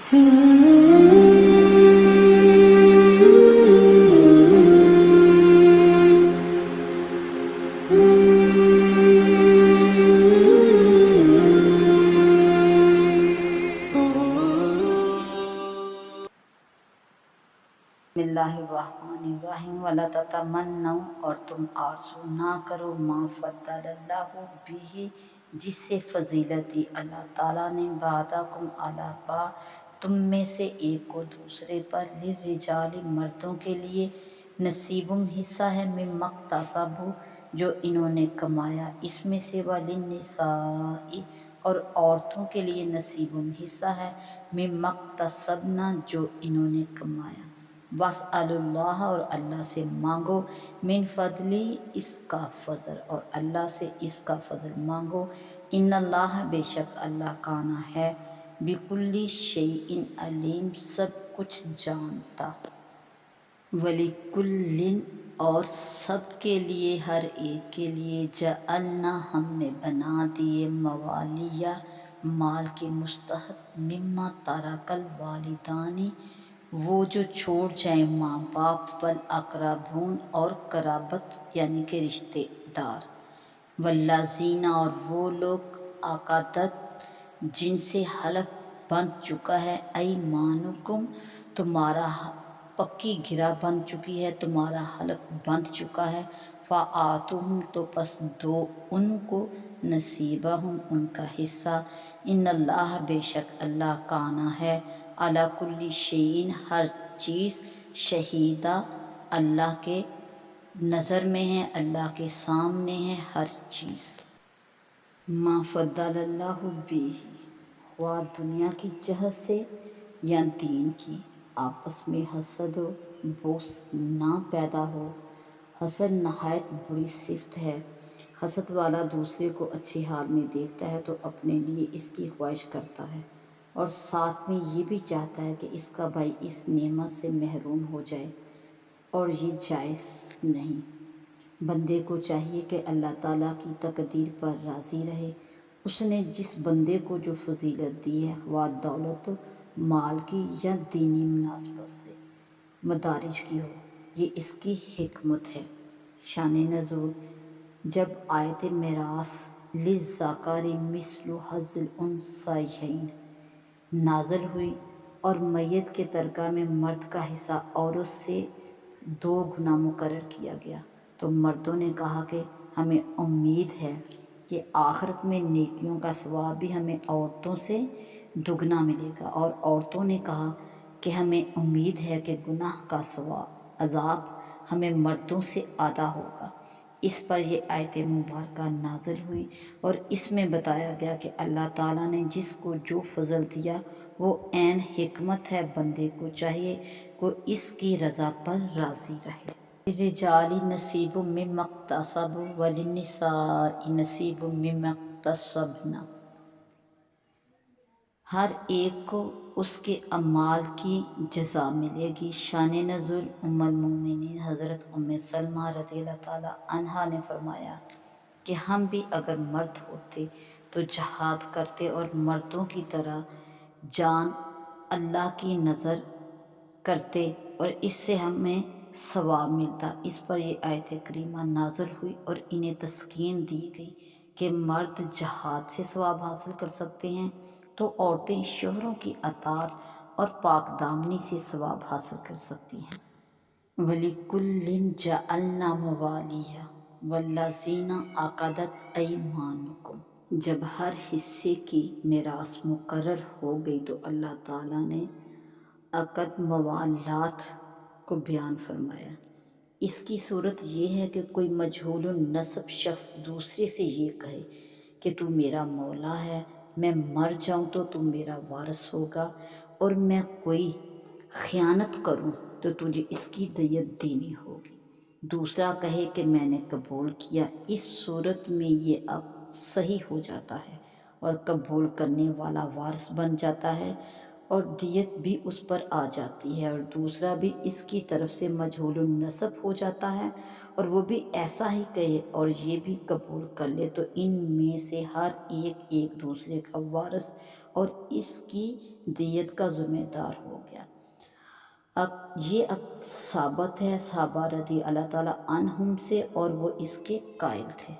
बिस्मिल्लाहिर्रहमानिर्रहीम वला ततमन्नौ, और तुम आरज़ू ना करो, मा फद्दलल्लाहु बिही, जिससे फजीलत दी अल्लाह ताला ने, बादकुम अला बा, तुम में से एक को दूसरे पर, लिर्रिजाली मर्दों के लिए, नसीबुम हिस्सा है, मिम्मक्तसबू जो इन्होंने कमाया, इसमें से, वलिन्निसाई और औरतों के लिए नसीबुम हिस्सा है, मिम्मक्तसबना जो इन्होंने कमाया, बस अल्लाह और अल्लाह से मांगो, मिन फजली इसका फजल, और अल्लाह से इसका फजल मांगो, इन्नल्लाह बेशक अल्लाह काना है, बिकुल्ली शैइन अलीम सब कुछ जानता, वलिकुल्लिन और सब के लिए हर एक के लिए, जअलना हमने बना दिए, मवालिया माल के मुस्तहक, मिम्मा तारकल वालिदानी वो जो छोड़ जाए माँ बाप, वल अकरबून और कराबत यानी कि रिश्तेदार, वल्लाजीना और वो लोग, अकादत जिनसे हलफ बन चुका है, ऐमानुकुम तुम्हारा पक्की गिरा बन चुकी है, तुम्हारा हलफ बंध चुका है, फ़ाआतुहुम तो पस दो उनको, नसीबहुम उनका हिस्सा, इन्नल्लाह बेशक अल्लाह काना है, अला कुल्ली शैइन हर चीज़, शहीदा अल्लाह के नज़र में है, अल्लाह के सामने है हर चीज़। मा फद्दलल्लाहु बिही, ख्वाह दुनिया की जहत से या दीन की, आपस में हसद हो बोस ना पैदा हो। हसद नहायत बुरी सिफ्त है। हसद वाला दूसरे को अच्छे हाल में देखता है तो अपने लिए इसकी ख्वाहिश करता है और साथ में ये भी चाहता है कि इसका भाई इस नेमत से महरूम हो जाए, और ये जायज़ नहीं। बंदे को चाहिए कि अल्लाह ताला की तकदीर पर राज़ी रहे। उसने जिस बंदे को जो फजीलत दी है, ख्वाह दौलत माल की या दीनी मुनासबत से मदारिज की हो, ये इसकी हिकमत है। शान नज़ूल, जब आयत मिरास लिज़्ज़ाकारी मिस्लु हज़्ज़िल उन्सयैन नाज़िल हुई और मैयत के तरका में मर्द का हिस्सा औरत से 2 गुना मुकर्रर किया गया, तो मर्दों ने कहा कि हमें उम्मीद है कि आखिरत में नेकियों का सवाब भी हमें औरतों से दुगना मिलेगा, और औरतों ने कहा कि हमें उम्मीद है कि गुनाह का सवाब अजाब हमें मर्दों से आधा होगा। इस पर यह आयत मुबारक नाज़िल हुई और इसमें बताया गया कि अल्लाह ताला ने जिसको जो फजल दिया वो ऐन हिकमत है। बंदे को चाहिए को इसकी रज़ा पर राज़ी रहे। रिजाली नसीबुम मिम्मा इक्तसबू वलिन्निसाई नसीबुम मिम्मा इक्तसबना, हर एक को उसके अमाल की जज़ा मिलेगी। शान नज़ुल, उम्मुल मोमिनीन हज़रत उम्मे सलमा रज़ियल्लाहु ताला अन्हा ने फरमाया कि हम भी अगर मर्द होते तो जहाद करते और मर्दों की तरह जान अल्लाह की नज़र करते और इससे हमें सवाब मिलता। इस पर यह आयत करीमा नाज़िल हुई और इन्हें तस्कीन दी गई कि मर्द जहाद से सवाब हासिल कर सकते हैं तो औरतें शोहरों की अताअत और पाक दामनी से सवाब हासिल कर सकती हैं। वलिकुल्लिन जअलना मवालिया वल्लज़ीना अक़दत ऐमानुकुम, जब हर हिस्से की मिरास मुकर्रर हो गई तो अल्लाह ताला ने अक़द मवालात को बयान फरमाया। इसकी सूरत ये है कि कोई मजहूल नसब शख्स दूसरे से ये कहे कि तू मेरा मौला है, मैं मर जाऊं तो तू मेरा वारिस होगा, और मैं कोई ख़यानत करूं तो तुझे इसकी दियत देनी होगी। दूसरा कहे कि मैंने कबूल किया। इस सूरत में ये अब सही हो जाता है और कबूल करने वाला वारिस बन जाता है और दियत भी उस पर आ जाती है, और दूसरा भी इसकी तरफ से मजहूल नसब हो जाता है और वो भी ऐसा ही कहे और ये भी कबूल कर ले, तो इन में से हर एक एक दूसरे का वारिस اور اس کی دیت کا ذمہ دار ہو گیا۔ اب ثابت ہے صحابہ رضی اللہ تعالیٰ عنہم سے، اور وہ اس کے قائل تھے۔